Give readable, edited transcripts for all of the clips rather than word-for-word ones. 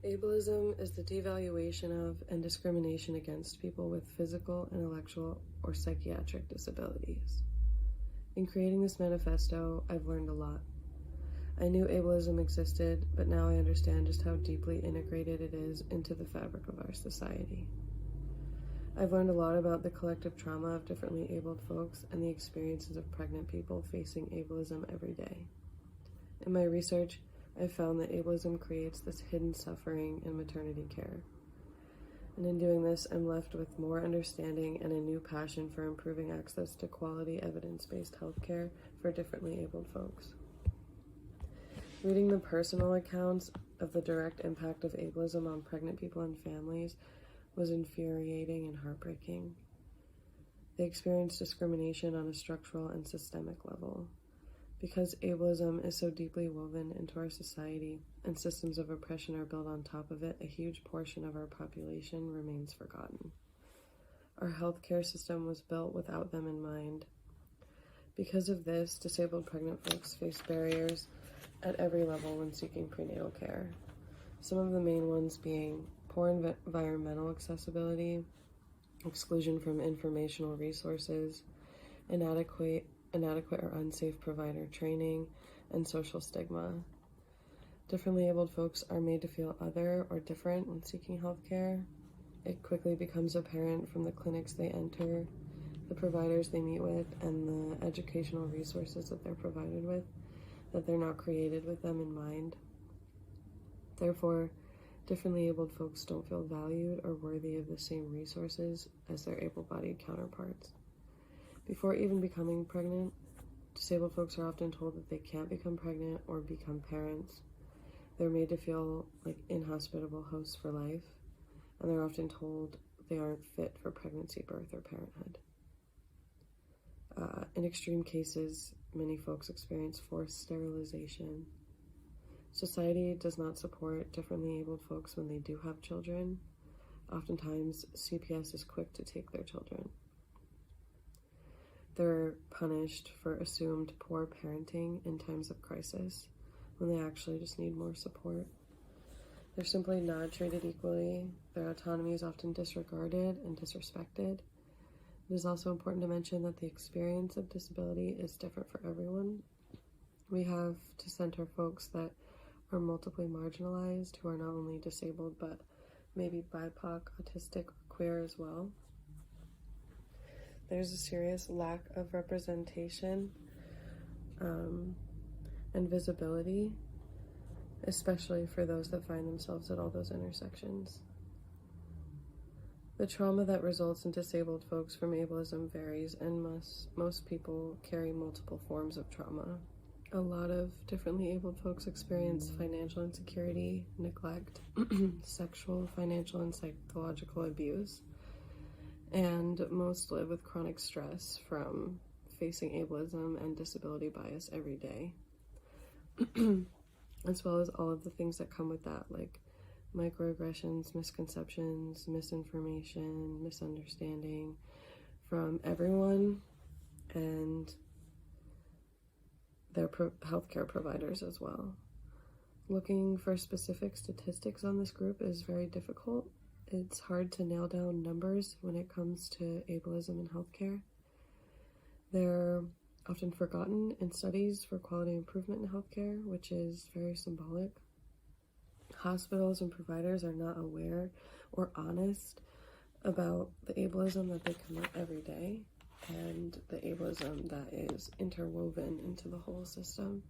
Ableism is the devaluation of and discrimination against people with physical, intellectual, or psychiatric disabilities. In creating this manifesto, I've learned a lot. I knew ableism existed, but now I understand just how deeply integrated it is into the fabric of our society. I've learned a lot about the collective trauma of differently abled folks and the experiences of pregnant people facing ableism every day. In my research, I've found that ableism creates this hidden suffering in maternity care. And in doing this, I'm left with more understanding and a new passion for improving access to quality evidence-based healthcare for differently abled folks. Reading the personal accounts of the direct impact of ableism on pregnant people and families was infuriating and heartbreaking. They experienced discrimination on a structural and systemic level. Because ableism is so deeply woven into our society and systems of oppression are built on top of it, a huge portion of our population remains forgotten. Our healthcare system was built without them in mind. Because of this, disabled pregnant folks face barriers at every level when seeking prenatal care. Some of the main ones being poor environmental accessibility, exclusion from informational resources, inadequate or unsafe provider training, and social stigma. Differently abled folks are made to feel other or different when seeking healthcare. It quickly becomes apparent from the clinics they enter, the providers they meet with, and the educational resources that they're provided with, that they're not created with them in mind. Therefore, differently abled folks don't feel valued or worthy of the same resources as their able-bodied counterparts. Before even becoming pregnant, disabled folks are often told that they can't become pregnant or become parents. They're made to feel like inhospitable hosts for life, and they're often told they aren't fit for pregnancy, birth, or parenthood. In extreme cases, many folks experience forced sterilization. Society does not support differently abled folks when they do have children. Oftentimes, CPS is quick to take their children. They're punished for assumed poor parenting in times of crisis when they actually just need more support. They're simply not treated equally. Their autonomy is often disregarded and disrespected. It is also important to mention that the experience of disability is different for everyone. We have to center folks that are multiply marginalized, who are not only disabled, but maybe BIPOC, autistic, or queer as well. There's a serious lack of representation and visibility, especially for those that find themselves at all those intersections. The trauma that results in disabled folks from ableism varies, and most people carry multiple forms of trauma. A lot of differently abled folks experience financial insecurity, neglect, sexual, financial, and psychological abuse. And most live with chronic stress from facing ableism and disability bias every day, as well as all of the things that come with that, like microaggressions, misconceptions, misinformation, misunderstanding from everyone and their healthcare providers as well. Looking for specific statistics on this group is very difficult. It's hard to nail down numbers when it comes to ableism in healthcare. They're often forgotten in studies for quality improvement in healthcare, which is very symbolic. Hospitals and providers are not aware or honest about the ableism that they commit every day and the ableism that is interwoven into the whole system.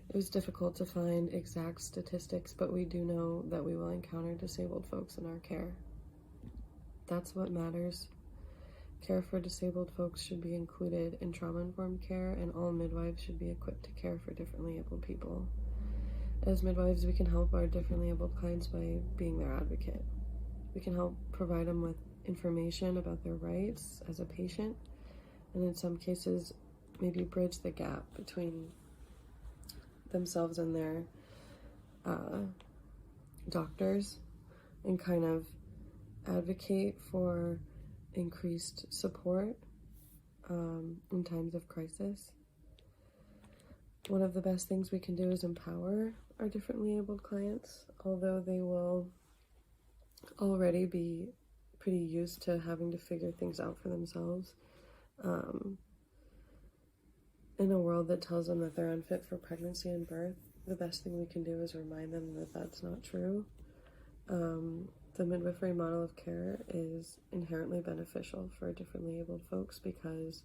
It was difficult to find exact statistics, but we do know that we will encounter disabled folks in our care. That's what matters. Care for disabled folks should be included in trauma-informed care, and all midwives should be equipped to care for differently abled people. As midwives, we can help our differently abled clients by being their advocate. We can help provide them with information about their rights as a patient, and in some cases, maybe bridge the gap between themselves and their doctors, and kind of advocate for increased support in times of crisis. One of the best things we can do is empower our differently abled clients, although they will already be pretty used to having to figure things out for themselves. In a world that tells them that they're unfit for pregnancy and birth, the best thing we can do is remind them that that's not true. The midwifery model of care is inherently beneficial for differently abled folks because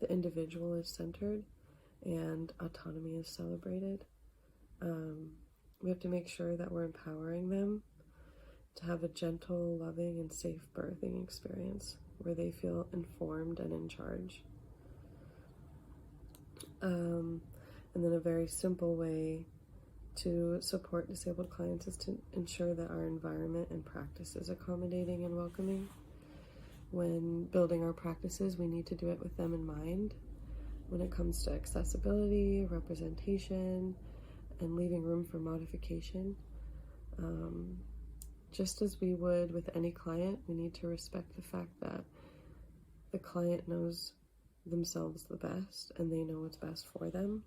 the individual is centered and autonomy is celebrated. We have to make sure that we're empowering them to have a gentle, loving, and safe birthing experience where they feel informed and in charge. And then a very simple way to support disabled clients is to ensure that our environment and practice is accommodating and welcoming. When building our practices, we need to do it with them in mind. When it comes to accessibility, representation, and leaving room for modification, just as we would with any client, we need to respect the fact that the client knows themselves the best and they know what's best for them.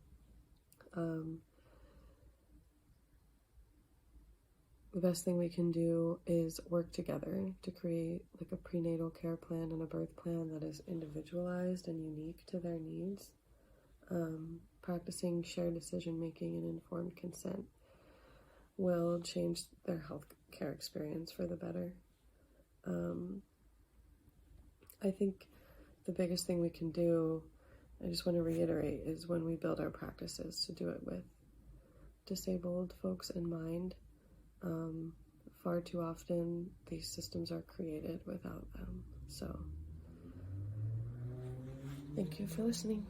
The best thing we can do is work together to create like a prenatal care plan and a birth plan that is individualized and unique to their needs. Practicing shared decision making and informed consent will change their health care experience for the better. I think the biggest thing we can do, I just want to reiterate, is when we build our practices to do it with disabled folks in mind. Far too often these systems are created without them. So thank you for listening.